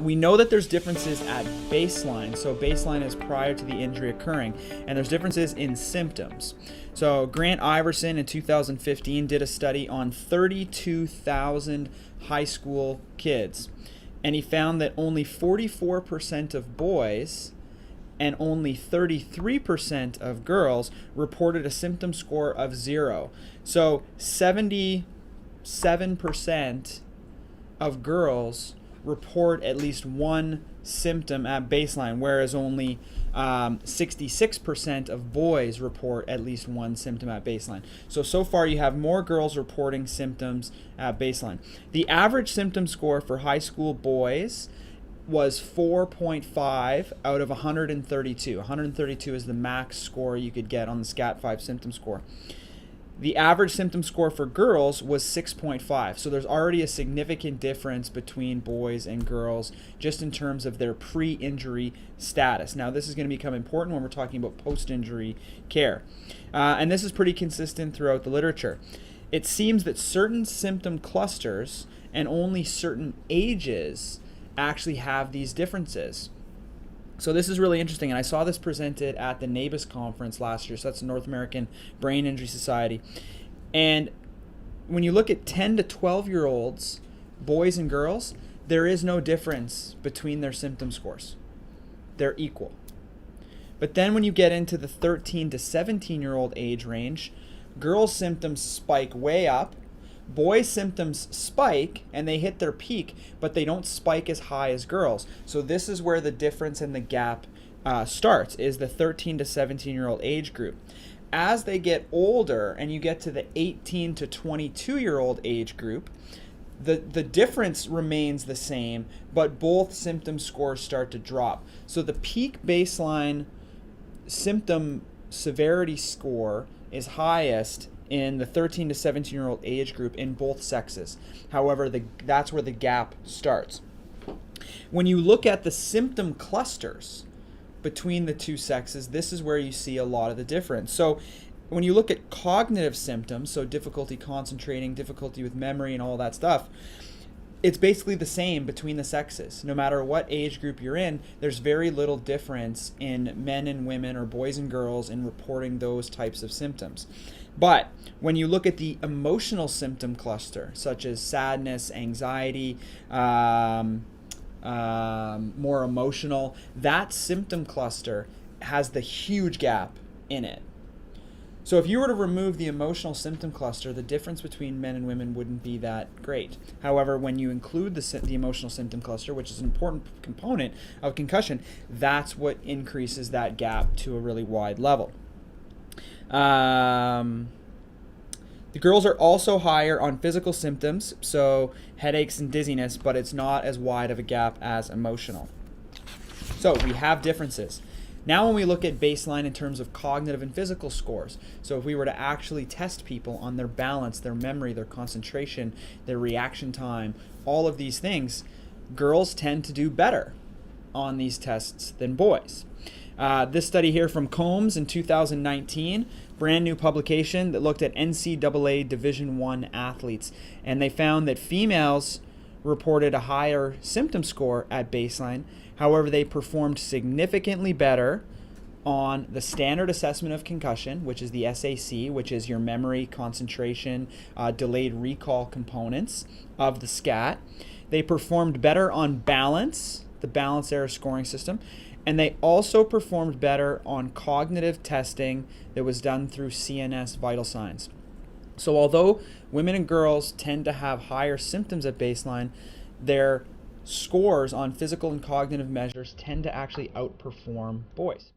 We know that there's differences at baseline. So baseline is prior to the injury occurring, and there's differences in symptoms. So Grant Iverson in 2015 did a study on 32,000 high school kids, and he found that only 44% of boys and only 33% of girls reported a symptom score of 0. So 77% of girls report at least one symptom at baseline, whereas only 66% of boys report at least one symptom at baseline. So far you have more girls reporting symptoms at baseline. The average symptom score for high school boys was 4.5 out of 132. 132 is the max score you could get on the SCAT-5 symptom score. The average symptom score for girls was 6.5. So there's already a significant difference between boys and girls just in terms of their pre-injury status. Now this is going to become important when we're talking about post-injury care. And this is pretty consistent throughout the literature. It seems that certain symptom clusters and only certain ages actually have these differences. So this is really interesting, and I saw this presented at the NABIS conference last year. So that's the North American Brain Injury Society. And when you look at 10 to 12-year-olds, boys and girls, there is no difference between their symptom scores. They're equal. But then when you get into the 13 to 17-year-old age range, girls' symptoms spike way up. Boys' symptoms spike and they hit their peak, but they don't spike as high as girls. So this is where the difference and the gap starts, is the 13 to 17-year-old age group. As they get older and you get to the 18 to 22-year-old age group, the difference remains the same, but both symptom scores start to drop. So the peak baseline symptom severity score is highest in the 13 to 17-year-old age group in both sexes. However, that's where the gap starts. When you look at the symptom clusters between the two sexes, this is where you see a lot of the difference. So when you look at cognitive symptoms, so difficulty concentrating, difficulty with memory and all that stuff, it's basically the same between the sexes. No matter what age group you're in, there's very little difference in men and women or boys and girls in reporting those types of symptoms. But when you look at the emotional symptom cluster, such as sadness, anxiety, more emotional, that symptom cluster has the huge gap in it. So if you were to remove the emotional symptom cluster, the difference between men and women wouldn't be that great. However, when you include the emotional symptom cluster, which is an important component of concussion, that's what increases that gap to a really wide level. The girls are also higher on physical symptoms, so headaches and dizziness, but it's not as wide of a gap as emotional. So we have differences. Now when we look at baseline in terms of cognitive and physical scores, so if we were to actually test people on their balance, their memory, their concentration, their reaction time, all of these things, girls tend to do better on these tests than boys. This study here from Combs in 2019, brand new publication that looked at NCAA Division I athletes, and they found that females reported a higher symptom score at baseline. However, they performed significantly better on the standard assessment of concussion, which is the SAC, which is your memory, concentration, delayed recall components of the SCAT. They performed better on balance, the balance error scoring system, and they also performed better on cognitive testing that was done through CNS vital signs. So although women and girls tend to have higher symptoms at baseline, their scores on physical and cognitive measures tend to actually outperform boys.